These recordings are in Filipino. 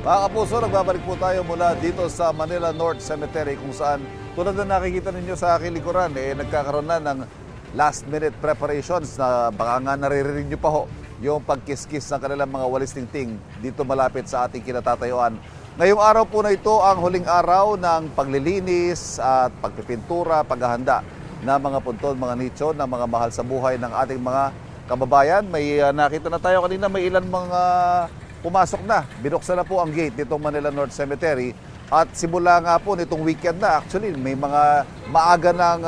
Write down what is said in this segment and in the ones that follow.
Mga kapuso, nagbabalik po tayo mula dito sa Manila North Cemetery kung saan tulad na nakikita ninyo sa aking likuran, nagkakaroon na ng last minute preparations na baka nga naririnig nyo pa ho yung pagkiskis ng kanilang mga walis tingting dito malapit sa ating kinatatayuan. Ngayong araw po na ito ang huling araw ng paglilinis at pagpipintura, paghahanda ng mga puntod, mga nicho, ng mga mahal sa buhay ng ating mga kababayan. May nakita na tayo kanina, may ilan mga pumasok na. Binuksan na po ang gate nitong Manila North Cemetery at simula nga po nitong weekend na actually may mga maaga nang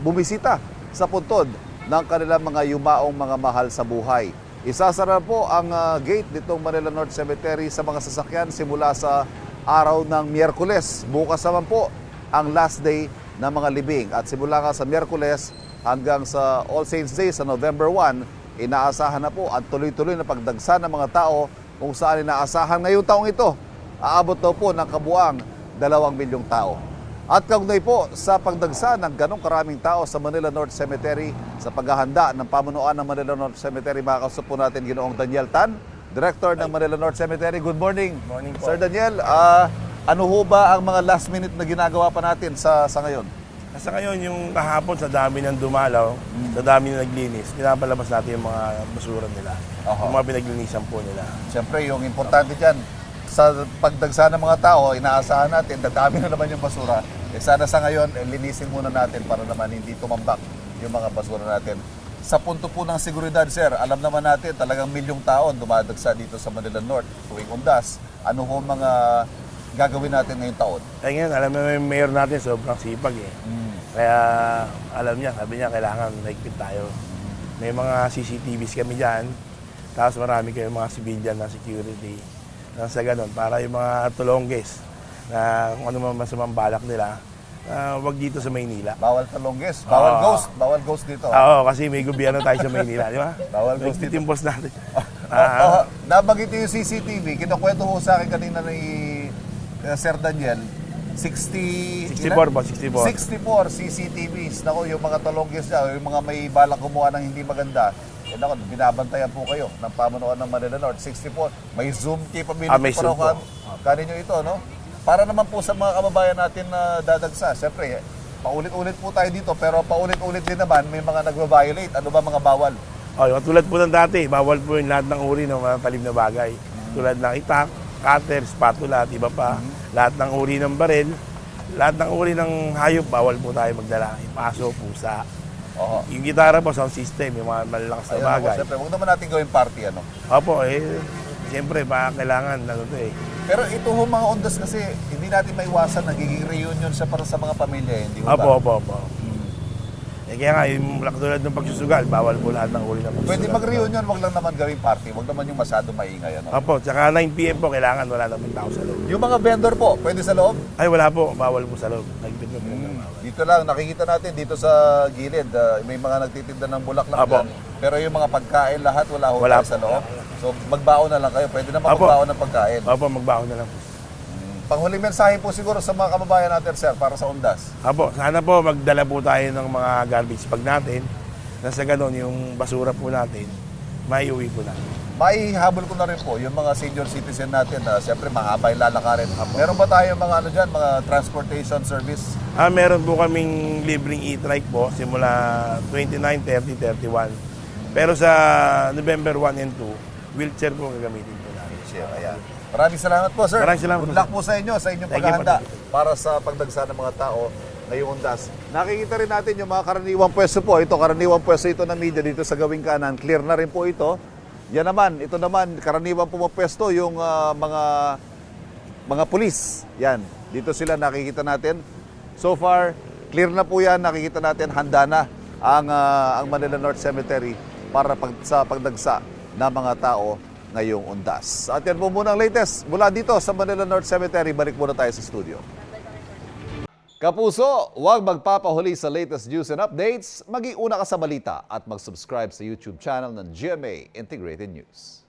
bumisita sa puntod ng kanilang mga yumaong mga mahal sa buhay. Isasara po ang gate nitong Manila North Cemetery sa mga sasakyan simula sa araw ng Miyerkules. Bukas naman po ang last day ng mga libing at simula nga sa Miyerkules hanggang sa All Saints Day sa November 1, inaasahan na po ang tuloy-tuloy na pagdagsa ng mga tao kung saan inaasahan ngayong taong ito, aabot daw po ng kabuang 2 milyong tao. At kaugnay po sa pagdagsa ng ganong karaming tao sa Manila North Cemetery, sa paghahanda ng pamunuan ng Manila North Cemetery, makakausap po natin Ginoong Daniel Tan, Director ng Manila North Cemetery. Good morning. Morning po. Sir Daniel, ano ho ba ang mga last minute na ginagawa pa natin sa ngayon? Sa ngayon, yung kahapon sa dami ng dumalaw, sa dami ng naglinis, pinapalabas natin yung mga basura nila. Yung mga pinaglinisan po nila. Siyempre, yung importante dyan, sa pagdagsa ng mga tao, inaasahan natin, dadami na naman yung basura. Sana sa ngayon, linisin muna natin para naman hindi tumambak yung mga basura natin. Sa punto po ng seguridad, sir, alam naman natin talagang milyong tao dumadagsa dito sa Manila North tuwing undas. Ano ho mga gagawin natin ngayong taon? Kaya ngayon, alam na yung mayor natin, sobrang sipag eh. Kaya alam niya, sabi niya, kailangan naigpit tayo. May mga CCTVs kami dyan, tapos marami kayong mga civilian na security. Sa ganun, para yung mga tulongges na kung ano man masamang balak nila, wag dito sa Maynila. Bawal talongges, bawal ghost dito. Oo, kasi may gobyerno tayo sa Maynila, di ba? Bawal ghost dito. Nagtitimpos natin. Nabanggit yung CCTV, kinukwento ho sa akin kanina ni Sir Daniel, 64 po, 64. CCTVs. Naku, yung mga talongges niya, yung mga may balak kumuha ng hindi maganda, naku, binabantayan po kayo ng pamunuan ng Manila North. 64, may Zoom capability may pa Zoom raw po. kaninyo ito, no? Para naman po sa mga kababayan natin na dadagsa, siyempre, paulit-ulit po tayo dito, pero paulit-ulit din naman, may mga nagbabiolate. Ano ba mga bawal? Yung tulad po ng dati, bawal po yung lahat ng uri ng mga talim na bagay. Tulad ng itak, cutter, spatula at iba pa. Lahat ng uri ng baril, lahat ng uri ng hayop, bawal po tayo magdala. Yung aso, pusa. Yung gitara po, sound system, yung mga malalakas na bagay. Siyempre, huwag naman natin gawin party, ano? Opo, siyempre, kailangan, Pero ito ho mga ondas kasi, hindi natin maiwasan, nagiging reunion siya para sa mga pamilya, hindi ho ba? Opo. Kaya nga, yung katulad ng pagsusugal, bawal po lahat ng uri ng pagsusugal. Pwede mag-reunion, wag lang naman gawing party, wag naman yung masyado maingay, ano? Opo, tsaka 9 PM po, kailangan wala naman tao sa loob. Yung mga vendor po, pwede sa loob? Ay, wala po, bawal po sa loob. Nagpit po bawal. Dito lang, nakikita natin dito sa gilid, may mga nagtitinda ng bulaklak Apo. dyan. Pero yung mga pagkain lahat, wala ho Wala tayo sa loob. So magbaon na lang kayo, pwede naman Apo. magbaon ng pagkain. Opo, magbaon na lang po. Panghuling mensahe po siguro sa mga kababayan natin, sir, para sa undas. Apo, sana po magdala po tayo ng mga garbage bag natin. Na sa ganun, yung basura po natin, maiuwi po natin. Maihabol ko na rin po yung mga senior citizen natin na siyempre mahaba yung lalakarin. Meron ba tayo mga ano dyan, mga transportation service? Meron po kaming libreng e-trike po, simula 29, 30, 31. Pero sa November 1 and 2, wheelchair po gagamitin po natin. Ayan. Maraming salamat po, sir. Maraming salamat Good po, luck po sa inyo, sa inyong Thank you paghahanda po. para sa pagdagsa ng mga tao ngayong undas. Nakikita rin natin yung mga karaniwang pwesto po. Ito, karaniwang pwesto ito ng media dito sa gawing kanan. Clear na rin po ito. Yan naman, ito naman, karaniwang pumapwesto yung mga pulis. Yan, dito sila nakikita natin. So far, clear na po yan. Nakikita natin, handa na ang Manila North Cemetery para sa pagdagsa ng mga tao ngayong undas. At yan po muna ang latest mula dito sa Manila North Cemetery. Balik muna tayo sa studio. Kapuso, huwag magpapahuli sa latest news and updates. Mag-iuna ka sa balita at mag-subscribe sa YouTube channel ng GMA Integrated News.